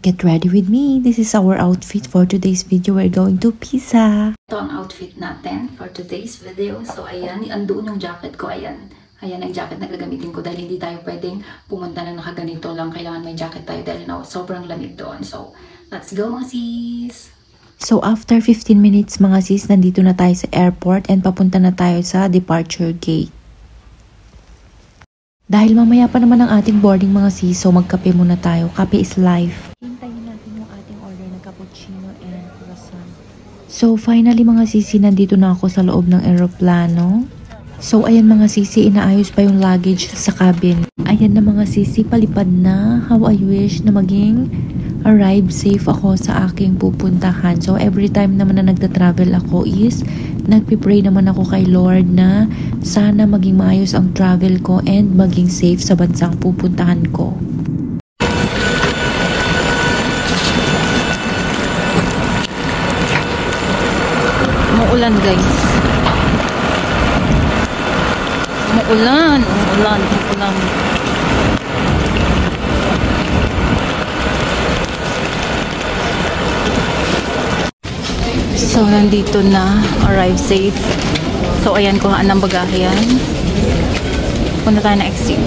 Get ready with me. This is our outfit for today's video. We're going to Pisa. Ito ang outfit natin for today's video. So ayan, andoon yung jacket ko. Ayan. Ayan ang jacket na gagamitin ko dahil hindi tayo pwedeng pumunta na nakaganito lang. Kailangan may jacket tayo dahil sobrang lamig doon. So, let's go mga sis! So after 15 minutes mga sis, nandito na tayo sa airport and papunta na tayo sa departure gate. Dahil mamaya pa naman ang ating boarding mga sis, so magkape muna tayo. Kape is life. Hintayin natin yung ating order na cappuccino and croissant. So finally mga sisi, nandito na ako sa loob ng eroplano. So ayan mga sisi, inaayos pa yung luggage sa cabin. Ayan na mga sisi, palipad na. How I wish na maging arrive safe ako sa aking pupuntahan. So every time naman na nagta-travel ako is nagpipray naman ako kay Lord na sana maging maayos ang travel ko and maging safe sa bansang pupuntahan ko. Umuulan guys. Umuulan. So, nandito na. Arrive safe. So, ayan, kuhaan ng bagahe yan. Punta tayo na exit.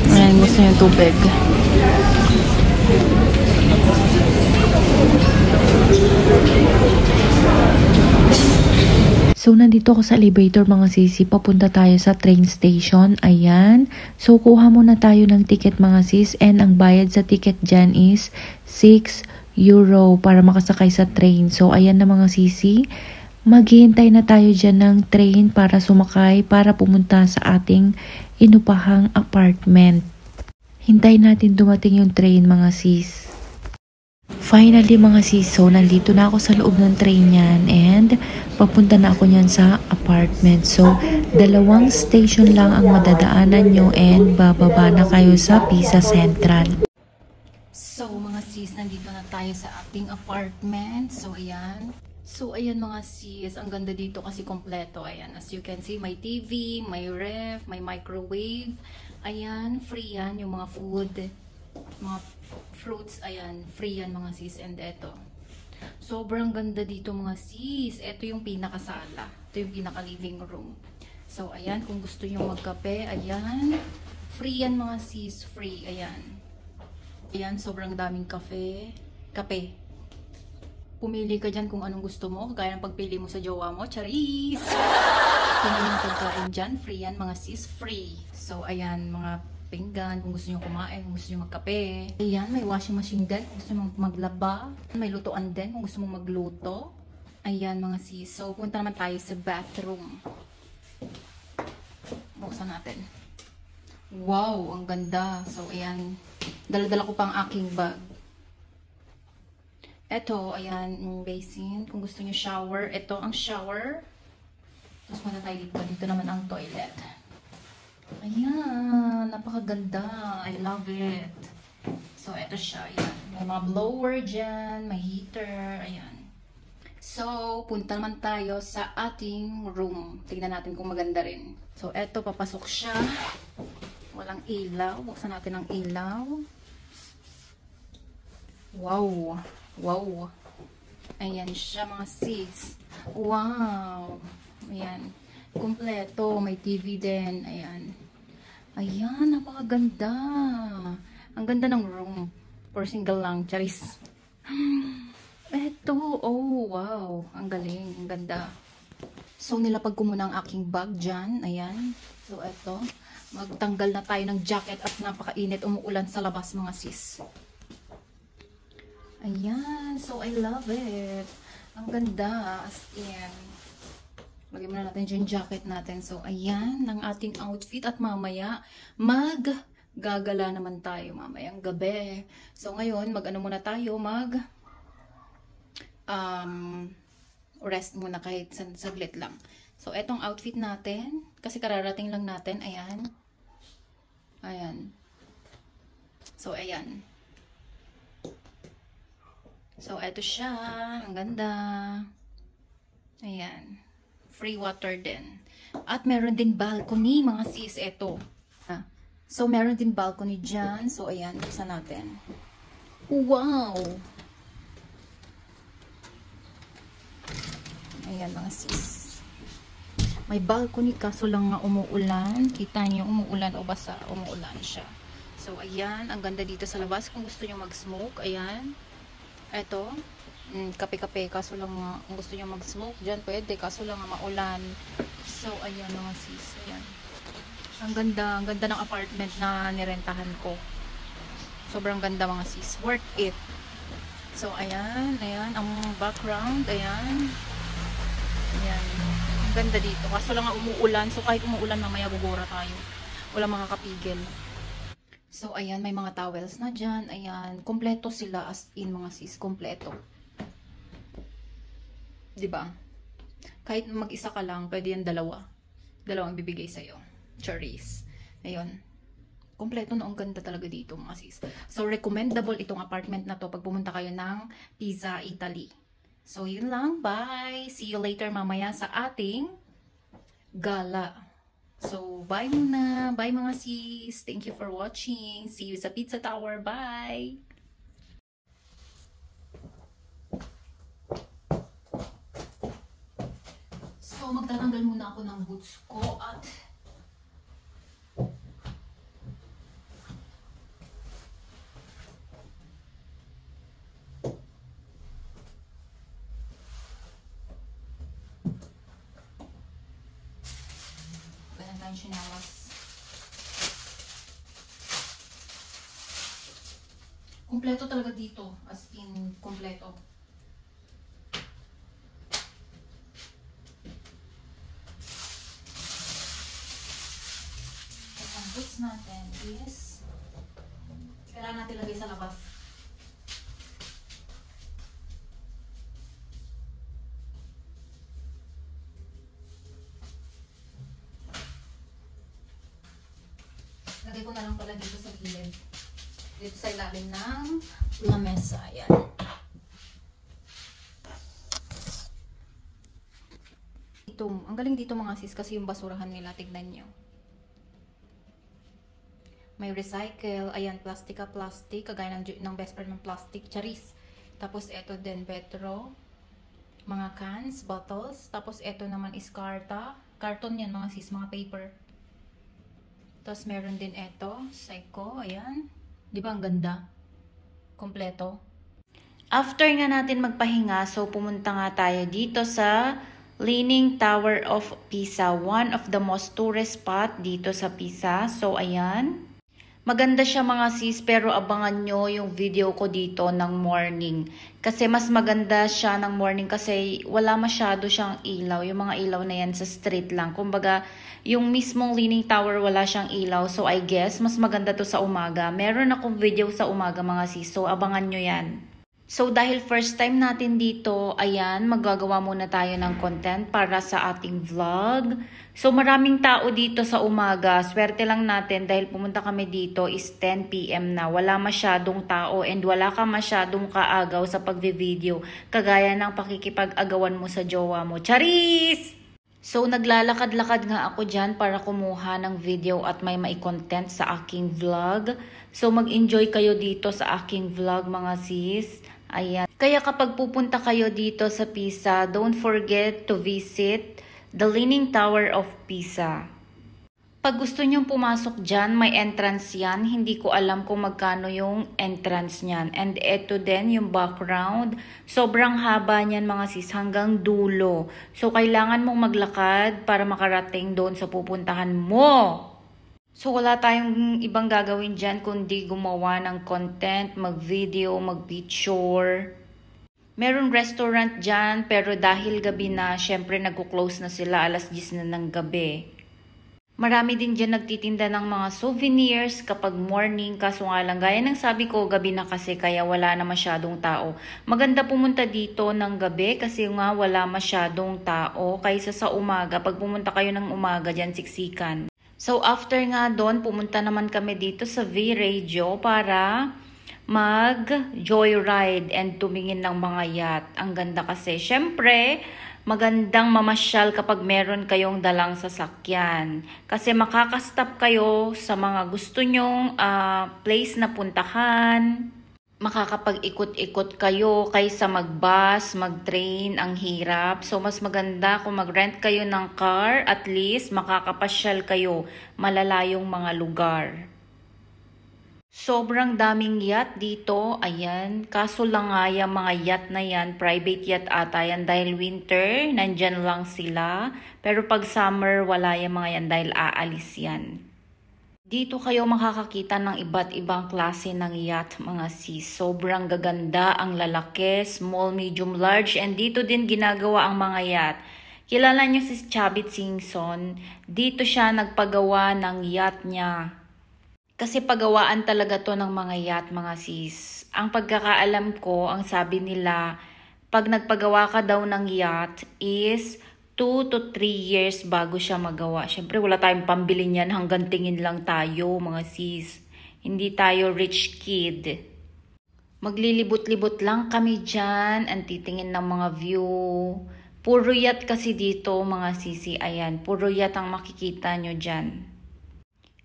Ayan, gusto yung tubig. So, nandito ako sa elevator mga sisi. Papunta tayo sa train station. Ayan. So, kuha muna tayo ng ticket mga sis. And ang bayad sa ticket dyan is 6 euro para makasakay sa train. So, ayan na mga sisi. Maghihintay na tayo dyan ng train para sumakay para pumunta sa ating inupahang apartment. Hintay natin dumating yung train mga sis. Finally mga sis, so nandito na ako sa loob ng train yan and papunta na ako niyan sa apartment. So, 2 station lang ang madadaanan nyo and bababa na kayo sa Pisa Central. So mga sis, nandito na tayo sa ating apartment. So ayan. So ayan mga sis, ang ganda dito kasi kompleto. Ayan, as you can see, may TV, may ref, may microwave. Ayan, free yan yung mga food, mga fruits, ayan, free yan mga sis. And eto, sobrang ganda dito mga sis. Eto yung pinakasala, ito yung pinaka living room. So ayan, kung gusto nyo magkape, ayan, free yan mga sis, free. Ayan, ayan, sobrang daming kape. Pumili ka dyan kung anong gusto mo, kaya ng pagpili mo sa jowa mo. Charis! Kung anong pagkain dyan, free yan mga sis, free. So ayan, mga pinggan, kung gusto nyo kumain, kung gusto nyo magkape. Ayan, may washing machine din, kung gusto nyo maglaba. May lutoan din, kung gusto mong magluto. Ayan mga sis. So, punta naman tayo sa bathroom. Buksan natin. Wow, ang ganda. So, ayan. Dala-dala ko pang aking bag. Eto, ayan, yung basin. Kung gusto nyo shower, ito ang shower. Tapos punta tayo dito. Dito naman ang toilet. Ayan, napakaganda. I love it. So, eto siya. Ayan. May mga blower dyan, may heater. Ayan. So, punta naman tayo sa ating room. Tingnan natin kung maganda rin. So, eto, papasok siya. Walang ilaw. Buksan natin ang ilaw. Wow. Wow. Ayan siya mga sis. Wow. Ayan. Kumpleto. May TV din. Ayan. Ayan. Napakaganda. Ang ganda ng room. For single lang. Charis. Eto. Oh, wow. Ang galing. Ang ganda. So, nilapag ko muna ang aking bag dyan. Ayan. So, eto. Magtanggal na tayo ng jacket at napakainit. Umuulan sa labas mga sis. Ayan. So, I love it. Ang ganda. As in. Lagyan muna natin yung jacket natin. So, ayan. Ang ating outfit. At mamaya, maggagala naman tayo mamayang gabi. So, ngayon, mag-ano muna tayo. Rest muna kahit saglit lang. So, etong outfit natin. Kasi kararating lang natin. Ayan. Ayan. So, ayan. So, eto siya. Ang ganda. Ayan. free water din. At meron din balcony, mga sis, eto. So, meron din balcony dyan. So, ayan, buksan natin. Wow! Ayan, mga sis. May balcony, kaso lang nga umuulan. Kita niyo, umuulan o basa, umuulan siya. So, ayan, ang ganda dito sa labas. Kung gusto niyo mag-smoke, ayan. Eto, kape-kape, kaso lang nga, kung gusto niyo mag-smoke, dyan pwede, kaso lang nga maulan. So, ayan, mga sis, ayan. Ang ganda ng apartment na nirentahan ko. Sobrang ganda, mga sis. Worth it. So, ayan, ang background, ayan. Ayan. Ang ganda dito. Kaso lang nga umuulan. So, kahit umuulan, mamaya gugura tayo. Wala makakapigil. So, ayan, may mga towels na dyan. Ayan. Kompleto sila, as in, mga sis. Kompleto. Diba? Kahit mag-isa ka lang, pwede yan dalawa. Dalawang bibigay sa'yo. Charis. Ayun. Kompleto na, ang ganda talaga dito, mga sis. So, recommendable itong apartment na to pag pumunta kayo ng Pisa, Italy. So, yun lang. Bye! See you later mamaya sa ating gala. So, bye muna. Bye, mga sis. Thank you for watching. See you sa Pizza Tower. Bye! So, magtatanggal muna ako ng boots ko at chinelas. Kompleto talaga dito, as in kompleto. At ang boots natin is kailangan natin lagay sa labas. Lagay ko na lang pala dito sa gilid. Dito sa ilalim ng lamesa. Ayan. Ang galing dito, mga sis, kasi yung basurahan nila, tignan nyo. May recycle. Ayan, plastic, kagaya ng best friend ng plastic. Charis. Tapos, eto din, petro. Mga cans, bottles. Tapos, eto naman is karton yan, mga sis, mga paper. Tapos, meron din ito, Seiko, ayan. Di ba ang ganda? Kompleto. After nga natin magpahinga, so pumunta nga tayo dito sa Leaning Tower of Pisa. One of the most tourist spot dito sa Pisa. So, ayan. Maganda siya, mga sis, pero abangan nyo yung video ko dito ng morning. Kasi mas maganda siya ng morning kasi wala masyado siyang ilaw. Yung mga ilaw na yan sa street lang. Kumbaga, yung mismong Leaning Tower wala siyang ilaw. So, I guess, mas maganda to sa umaga. Meron akong video sa umaga, mga sis. So, abangan nyo yan. So, dahil first time natin dito, ayan, maggagawa muna tayo ng content para sa ating vlog. So, maraming tao dito sa umaga. Swerte lang natin dahil pumunta kami dito is 10 PM na. Wala masyadong tao and wala ka masyadong kaagaw sa pagvi-video. Kagaya ng pakikipag-agawan mo sa jowa mo. Charis! So, naglalakad-lakad nga ako dyan para kumuha ng video at may content sa aking vlog. So, mag-enjoy kayo dito sa aking vlog, mga sis. Ayan. Kaya kapag pupunta kayo dito sa Pisa, don't forget to visit the Leaning Tower of Pisa. Pag gusto nyong pumasok dyan, may entrance yan. Hindi ko alam kung magkano yung entrance nyan. And eto din yung background. Sobrang haba nyan, mga sis, hanggang dulo. So, kailangan mong maglakad para makarating doon sa pupuntahan mo. So, wala tayong ibang gagawin dyan kundi gumawa ng content, mag-video, mag-picture. Meron restaurant dyan, pero dahil gabi na, syempre nagko-close na sila, alas 10 na ng gabi. Marami din dyan nagtitinda ng mga souvenirs kapag morning, kaso nga lang, gaya ng sabi ko, gabi na kasi kaya wala na masyadong tao. Maganda pumunta dito ng gabi kasi nga wala masyadong tao, kaysa sa umaga. Pag pumunta kayo ng umaga dyan, siksikan. So, after nga doon, pumunta naman kami dito sa V-Radio para mag-joyride and tumingin ng mga yacht. Ang ganda kasi. Syempre, magandang mamasyal kapag meron kayong dalang sasakyan. Kasi makakastop kayo sa mga gusto nyong place na puntahan. Makakapag-ikot-ikot kayo kaysa mag-bus, mag-train, ang hirap. So, mas maganda kung mag-rent kayo ng car, at least makakapasyal kayo malalayong mga lugar. Sobrang daming yacht dito, ayan. Kaso lang nga yung mga yacht na yan, private yacht ata yan dahil winter, nandyan lang sila. Pero pag summer, wala yung mga yan dahil aalis yan. Dito kayo makakakita ng iba't ibang klase ng yacht, mga sis. Sobrang gaganda, ang lalaki, small, medium, large, and dito din ginagawa ang mga yacht. Kilala niyo si Chavit Singson, dito siya nagpagawa ng yacht niya. Kasi pagawaan talaga to ng mga yacht, mga sis. Ang pagkakaalam ko, ang sabi nila, pag nagpagawa ka daw ng yacht is 2 to 3 years bago siya magawa. Siyempre wala tayong pambili niyan, hanggang tingin lang tayo, mga sis. Hindi tayo rich kid. Maglilibot-libot lang kami dyan, ang titingin ng mga view. Puro yacht kasi dito, mga sisi. Ayan, puro yacht ang makikita nyo dyan.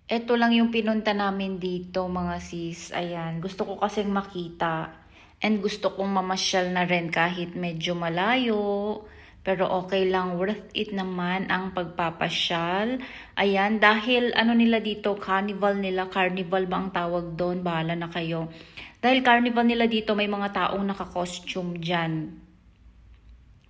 Ito lang yung pinunta namin dito, mga sis. Ayan, gusto ko kasing makita. And gusto kong mamasyal na rin kahit medyo malayo. Pero okay lang, worth it naman ang pagpapasyal. Ayan, dahil ano nila dito, carnival nila. Carnival ba ang tawag doon? Bahala na kayo. Dahil carnival nila dito, may mga taong naka-costume dyan.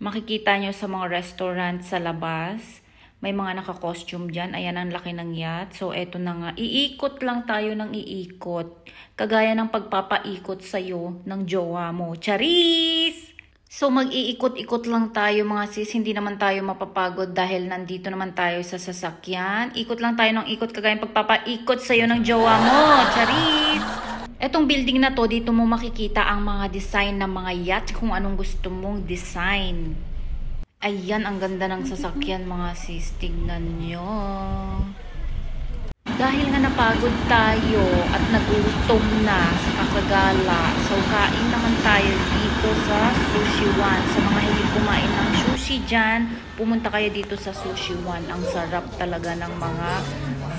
Makikita nyo sa mga restaurant sa labas. May mga naka-costume dyan. Ayan, ang laki ng yacht. So, eto na nga. Iikot lang tayo ng iikot. Kagaya ng pagpapaikot sa'yo ng jowa mo. Charis! So, mag-iikot-ikot lang tayo, mga sis. Hindi naman tayo mapapagod dahil nandito naman tayo sa sasakyan. Ikot lang tayo ng ikot kagaya ng pagpapaikot sa'yo ng jowa mo. Charis! Etong building na to, dito mo makikita ang mga design ng mga yacht kung anong gusto mong design. Ayan, ang ganda ng sasakyan, mga sis. Tignan nyo. Dahil nga napagod tayo at nagutom na sa kakagala, so kain naman tayo dito sa Sushi One. Sa mga hindi kumain ng sushi dyan, pumunta kayo dito sa Sushi One. Ang sarap talaga ng mga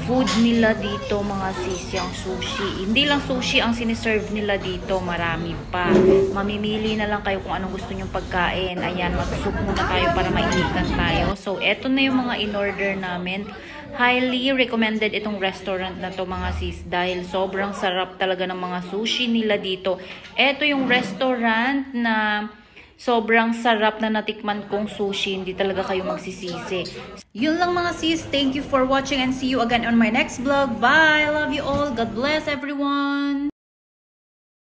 food nila dito, mga sis, yung sushi. Hindi lang sushi ang siniserve nila dito, marami pa. Mamimili na lang kayo kung anong gusto nyong pagkain. Ayan, mag-soup muna tayo para mainitan tayo. So, eto na yung mga in-order namin. Highly recommended itong restaurant na to, mga sis, dahil sobrang sarap talaga ng mga sushi nila dito. Eto yung restaurant na sobrang sarap na natikman kong sushi. Hindi talaga kayo magsisisi. Yun lang, mga sis. Thank you for watching and see you again on my next vlog. Bye! I love you all. God bless everyone!